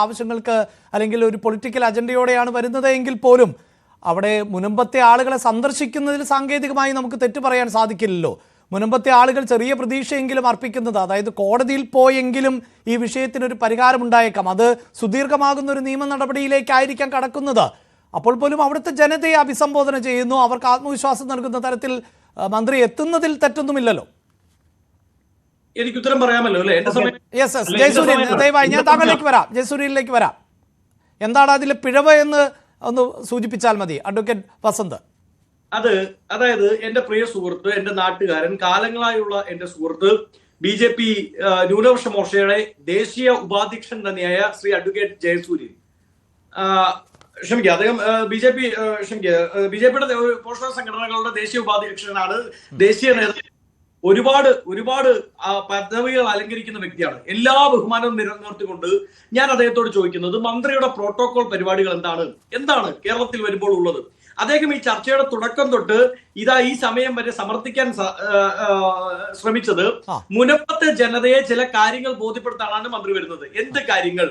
ആവശ്യങ്ങൾക്ക് അല്ലെങ്കിൽ ഒരു പൊളിറ്റിക്കൽ അജണ്ടയോടെയാണ് വരുന്നത് എങ്കിൽ പോലും അവിടെ മുൻപത്തെ ആളുകളെ സന്ദർശിക്കുന്നതിൽ സാങ്കേതികമായി നമുക്ക് തെറ്റ് പറയാൻ സാധിക്കില്ലല്ലോ. മുൻപത്തെ ആളുകൾ ചെറിയ പ്രതീക്ഷയെങ്കിലും അർപ്പിക്കുന്നത്, അതായത് കോടതിയിൽ പോയെങ്കിലും ഈ വിഷയത്തിനൊരു പരിഹാരമുണ്ടായേക്കാം, അത് സുദീർഘമാകുന്ന ഒരു നിയമ നടപടിയിലേക്കായിരിക്കാം കടക്കുന്നത്. അപ്പോൾ പോലും അവിടുത്തെ ജനതയെ അഭിസംബോധന ചെയ്യുന്നു, അവർക്ക് ആത്മവിശ്വാസം നൽകുന്ന തരത്തിൽ മന്ത്രി എത്തുന്നതിൽ തെറ്റൊന്നുമില്ലല്ലോ. എനിക്ക് ഉത്തരം പറയാമല്ലോ അല്ലേ? ജയസൂര്യൻ ദയവായി, ഞാൻ താങ്കളിലേക്ക് വരാം, ജയസൂര്യനിലേക്ക് വരാം. എന്താണ് അതിലെ പിഴവ് എന്ന് ഒന്ന് സൂചിപ്പിച്ചാൽ മതി അഡ്വക്കേറ്റ് വസന്ത്. അതായത് എന്റെ പ്രിയ സുഹൃത്ത്, എന്റെ നാട്ടുകാരൻ, കാലങ്ങളായുള്ള എന്റെ സുഹൃത്ത്, BJP ന്യൂനപക്ഷ മോർച്ചയുടെ ദേശീയ ഉപാധ്യക്ഷൻ തന്നെയായ ശ്രീ അഡ്വക്കേറ്റ് ജയസൂര്യൻ, അദ്ദേഹം BJPയുടെ പോഷക സംഘടനകളുടെ ദേശീയ ഉപാധ്യക്ഷനാണ്, ദേശീയ നേതാവ്, ഒരുപാട് പദവികൾ അലങ്കരിക്കുന്ന വ്യക്തിയാണ്. എല്ലാ ബഹുമാനവും നിലനിർത്തിക്കൊണ്ട് ഞാൻ അദ്ദേഹത്തോട് ചോദിക്കുന്നത്, മന്ത്രിയുടെ പ്രോട്ടോകോൾ പരിപാടികൾ എന്താണ് കേരളത്തിൽ വരുമ്പോൾ ഉള്ളത്? അദ്ദേഹം ഈ ചർച്ചയുടെ തുടക്കം തൊട്ട് ഈ സമയം വരെ സമർത്ഥിക്കാൻ ശ്രമിച്ചത് മുനമ്പത്തെ ജനതയെ ചില കാര്യങ്ങൾ ബോധ്യപ്പെടുത്താനാണ് മന്ത്രി വരുന്നത്. എന്ത് കാര്യങ്ങൾ?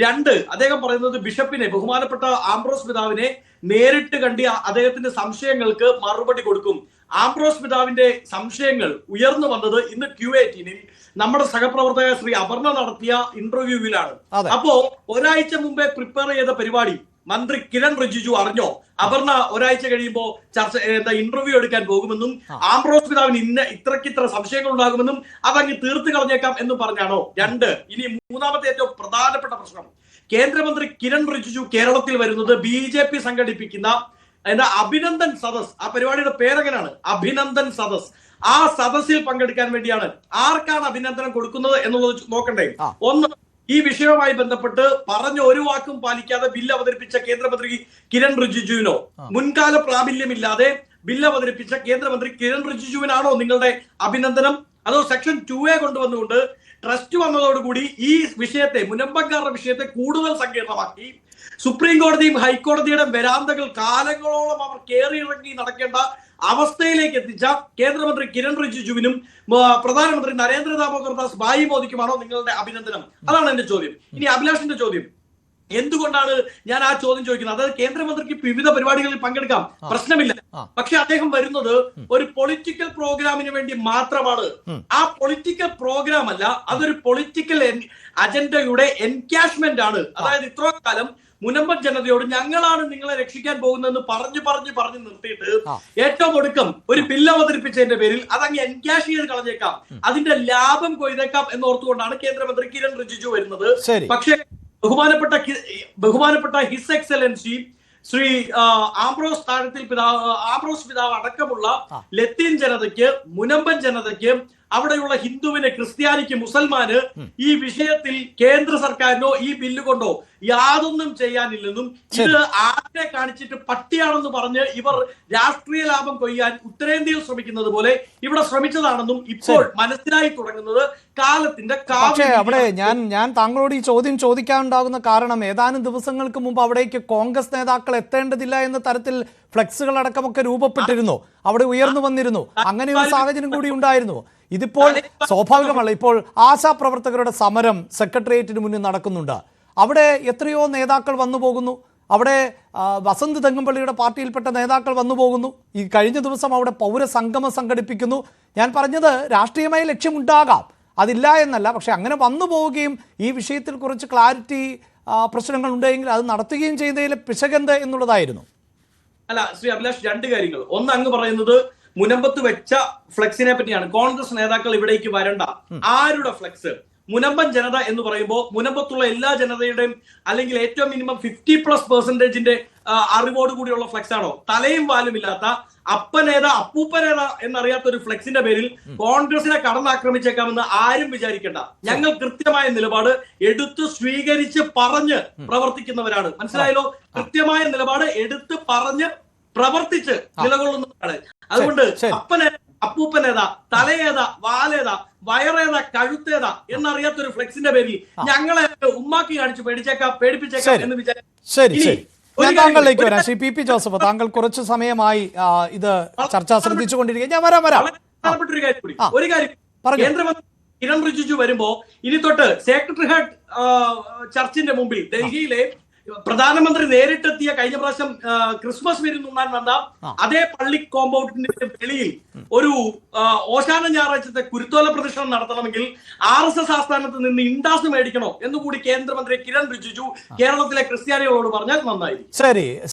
2, അദ്ദേഹം പറയുന്നത് ബിഷപ്പിനെ, ബഹുമാനപ്പെട്ട ആംബ്രോസ് പിതാവിനെ നേരിട്ട് കണ്ടി അദ്ദേഹത്തിന്റെ സംശയങ്ങൾക്ക് മറുപടി കൊടുക്കും. ആംബ്രോസ് പിതാവിന്റെ സംശയങ്ങൾ ഉയർന്നു വന്നത് ഇന്ന് Q18 നമ്മുടെ സഹപ്രവർത്തക ശ്രീ അപർണ നടത്തിയ ഇന്റർവ്യൂവിലാണ്. അപ്പോ ഒരാഴ്ച മുമ്പേ പ്രിപ്പയർ ചെയ്ത പരിപാടി മന്ത്രി കിരൺ റിജിജു അറിഞ്ഞോ? അപർണ ഒരാഴ്ച കഴിയുമ്പോ ഇന്റർവ്യൂ എടുക്കാൻ പോകുമെന്നും ആംബ്രോസ് പിതാവിന് ഇത്ര സംശയങ്ങൾ ഉണ്ടാകുമെന്നും അതങ്ങ് തീർത്ത് കളഞ്ഞേക്കാം എന്ന് പറഞ്ഞാണോ? 2, ഇനി മൂന്നാമത്തെ ഏറ്റവും പ്രധാനപ്പെട്ട പ്രശ്നം, കേന്ദ്രമന്ത്രി കിരൺ റിജിജു കേരളത്തിൽ വരുന്നത് BJP സംഘടിപ്പിക്കുന്ന അഭിനന്ദൻ സദസ്, ആ പരിപാടിയുടെ പേരെങ്ങനെയാണ്? അഭിനന്ദൻ സദസ്. ആ സദസ്സിൽ പങ്കെടുക്കാൻ വേണ്ടിയാണ്. ആർക്കാണ് അഭിനന്ദനം കൊടുക്കുന്നത് എന്നുള്ളത് നോക്കണ്ടേ? ഒന്ന്, ഈ വിഷയവുമായി ബന്ധപ്പെട്ട് പറഞ്ഞ ഒരു വാക്കും പാലിക്കാതെ ബില്ല് അവതരിപ്പിച്ച കേന്ദ്രമന്ത്രി കിരൺ റിജിജുവിനോ, മുൻകാല പ്രാബല്യമില്ലാതെ ബില്ല് അവതരിപ്പിച്ച കേന്ദ്രമന്ത്രി കിരൺ റിജിജുവിനാണോ നിങ്ങളുടെ അഭിനന്ദനം? അതോ സെക്ഷൻ 2A കൊണ്ടുവന്നുകൊണ്ട് ട്രസ്റ്റ് വന്നതോടുകൂടി ഈ വിഷയത്തെ, മുനമ്പൻകാരുടെ വിഷയത്തെ കൂടുതൽ സങ്കീർണമാക്കി സുപ്രീം കോടതിയും ഹൈക്കോടതിയുടെ വരാന്തകൾ കാലങ്ങളോളം അവർ കയറിയിറങ്ങി നടക്കേണ്ട അവസ്ഥയിലേക്ക് എത്തിച്ച കേന്ദ്രമന്ത്രി കിരൺ റിജിജുവിനും പ്രധാനമന്ത്രി നരേന്ദ്ര ദാമോദർ ദാസ് ഭായി മോദിക്കുമാണോ നിങ്ങളുടെ അഭിനന്ദനം? അതാണ് എന്റെ ചോദ്യം. ഇനി അഭിലാഷിന്റെ ചോദ്യം, എന്തുകൊണ്ടാണ് ഞാൻ ആ ചോദ്യം ചോദിക്കുന്നത്? അതായത് കേന്ദ്രമന്ത്രിക്ക് വിവിധ പരിപാടികളിൽ പങ്കെടുക്കാം, പ്രശ്നമില്ല. പക്ഷെ അദ്ദേഹം വരുന്നത് ഒരു പൊളിറ്റിക്കൽ പ്രോഗ്രാമിന് വേണ്ടി മാത്രമാണ്. ആ പൊളിറ്റിക്കൽ പ്രോഗ്രാം അല്ല, അതൊരു പൊളിറ്റിക്കൽ അജണ്ടയുടെ എൻകാഷ്മെന്റ് ആണ്. അതായത് ഇത്ര കാലം മുനമ്പൻ ജനതയോട് ഞങ്ങളാണ് നിങ്ങളെ രക്ഷിക്കാൻ പോകുന്നതെന്ന് പറഞ്ഞു നിർത്തിയിട്ട് ഏറ്റവും ഒടുക്കം ഒരു ബില്ല് അവതരിപ്പിച്ചതിന്റെ പേരിൽ അതങ്ങ് എൻകാഷ് ചെയ്ത് കളഞ്ഞേക്കാം, അതിന്റെ ലാഭം കൊയ്തേക്കാം എന്നോർത്തുകൊണ്ടാണ് കേന്ദ്രമന്ത്രി കിരൺ റിജിജു വരുന്നത്. പക്ഷേ ബഹുമാനപ്പെട്ട ഹിസ് എക്സലൻസി ശ്രീ ആംബ്രോസ് പിതാവ് അടക്കമുള്ള ലത്തീൻ ജനതയ്ക്ക്, മുനമ്പൻ ജനതയ്ക്ക്, അവിടെയുള്ള ഹിന്ദുവിന്, ക്രിസ്ത്യാനിക്ക്, മുസൽമാന് ഈ വിഷയത്തിൽ കേന്ദ്ര സർക്കാരിനോ ഈ ബില്ല് കൊണ്ടോ യാതൊന്നും ചെയ്യാനില്ലെന്നും ഇത് ആരെ കാണിച്ചിട്ട് പട്ടിയാണെന്ന് പറഞ്ഞ് ഇവർ രാഷ്ട്രീയ ലാഭം കൊയ്യാൻ ഉത്തരേന്ത്യയിൽ ശ്രമിക്കുന്നത് പോലെ ഇവിടെ ശ്രമിച്ചതാണെന്നും ഇപ്പോൾ മനസ്സിലായി തുടങ്ങുന്നത് കാലത്തിന്റെ അവിടെ ഞാൻ താങ്കളോട് ഈ ചോദ്യം ചോദിക്കാനുണ്ടാകുന്ന കാരണം, ഏതാനും ദിവസങ്ങൾക്ക് മുമ്പ് അവിടേക്ക് കോൺഗ്രസ് നേതാക്കൾ എത്തേണ്ടതില്ല എന്ന തരത്തിൽ ഫ്ലെക്സുകൾ അടക്കമൊക്കെ രൂപപ്പെട്ടിരുന്നു, അവിടെ ഉയർന്നു വന്നിരുന്നു. അങ്ങനെ ഒരു സാഹചര്യം കൂടി ഉണ്ടായിരുന്നു. ഇതിപ്പോൾ സ്വാഭാവികമല്ല. ഇപ്പോൾ ആശാപ്രവർത്തകരുടെ സമരം സെക്രട്ടേറിയറ്റിന് മുന്നിൽ നടക്കുന്നുണ്ട്. അവിടെ എത്രയോ നേതാക്കൾ വന്നു പോകുന്നു. അവിടെ വസന്ത് തെങ്ങുംപള്ളിയുടെ പാർട്ടിയിൽപ്പെട്ട നേതാക്കൾ വന്നു പോകുന്നു. ഈ കഴിഞ്ഞ ദിവസം അവിടെ പൗരസംഗമം സംഘടിപ്പിക്കുന്നു. ഞാൻ പറഞ്ഞത് രാഷ്ട്രീയമായ ലക്ഷ്യമുണ്ടാകാം, അതില്ല എന്നല്ല. പക്ഷെ അങ്ങനെ വന്നു പോവുകയും ഈ വിഷയത്തിൽ കുറച്ച് ക്ലാരിറ്റി പ്രശ്നങ്ങൾ ഉണ്ടെങ്കിൽ അത് നടത്തുകയും ചെയ്തതിൽ പിശകെന്ത് എന്നുള്ളതായിരുന്നു. അല്ല ശ്രീ അഭിലാഷ്, 2 കാര്യങ്ങൾ. ഒന്ന്, അങ്ങ് പറയുന്നത് മുനമ്പത്ത് വെച്ച ഫ്ലെക്സിനെ പറ്റിയാണ്. കോൺഗ്രസ് നേതാക്കൾ ഇവിടേക്ക് വരണ്ട. ആരുടെ ഫ്ലെക്സ്? മുനമ്പൻ ജനത എന്ന് പറയുമ്പോൾ മുനമ്പത്തുള്ള എല്ലാ ജനതയുടെയും അല്ലെങ്കിൽ ഏറ്റവും മിനിമം 50+% അറിവോട് കൂടിയുള്ള ഫ്ലെക്സ് ആണോ? തലയും വാലും ഇല്ലാത്ത അപ്പനേതാ അപ്പൂപ്പനേതാ എന്നറിയാത്ത ഒരു ഫ്ലെക്സിന്റെ പേരിൽ കോൺഗ്രസിനെ കടന്നാക്രമിച്ചേക്കാമെന്ന് ആരും വിചാരിക്കേണ്ട. ഞങ്ങൾ കൃത്യമായ നിലപാട് എടുത്ത് സ്വീകരിച്ച് പറഞ്ഞ് പ്രവർത്തിക്കുന്നവരാണ്. മനസ്സിലായല്ലോ? കൃത്യമായ നിലപാട് എടുത്ത് പറഞ്ഞ് പ്രവർത്തിച്ച് നിലകൊള്ളുന്നവരാണ്. അതുകൊണ്ട് അപ്പൂപ്പനേതാ, തലയേതാ, വാലേതാ, വയറേതാ, കഴുത്തേതാ എന്നറിയാത്തൊരു ഫ്ലെക്സിന്റെ പേരിൽ ഞങ്ങളെ ഉമ്മാക്കി കാണിച്ച് പേടിപ്പിച്ചേക്കാം എന്ന് വിചാരിച്ചു. ഞാൻ താങ്കളിലേക്ക് വരാം. ശ്രീ PP ജോസഫ്, താങ്കൾ കുറച്ചു സമയമായി ഇത് ചർച്ച ശ്രദ്ധിച്ചുകൊണ്ടിരിക്കുക. ഞാൻ വരാം. ഒരു കാര്യം, കിരൺ റിജിജു വരുമ്പോ ഇനി തൊട്ട് സെക്രട്ടറി ഹാർട്ട് ചർച്ചിന്റെ മുമ്പിൽ ഡൽഹിയിലെ പ്രധാനമന്ത്രി നേരിട്ടെത്തിയ കഴിഞ്ഞ പ്രാവശ്യം ക്രിസ്മസ് വിരുന്നുണ്ണാൻ വന്ന അതേ പള്ളി കോമ്പൗണ്ടിന്റെ വെളിയിൽ ഒരു ഓശാന ഞായറാഴ്ചത്തെ കുരുത്തോല പ്രദർശനം നടത്തണമെങ്കിൽ RSS ആസ്ഥാനത്ത് നിന്ന് ഇൻഡാസ് മേടിക്കണോ എന്നുകൂടി കേന്ദ്രമന്ത്രി കിരൺ റിജിജു കേരളത്തിലെ ക്രിസ്ത്യാനികളോട് പറഞ്ഞാൽ നന്നായി. ശരി.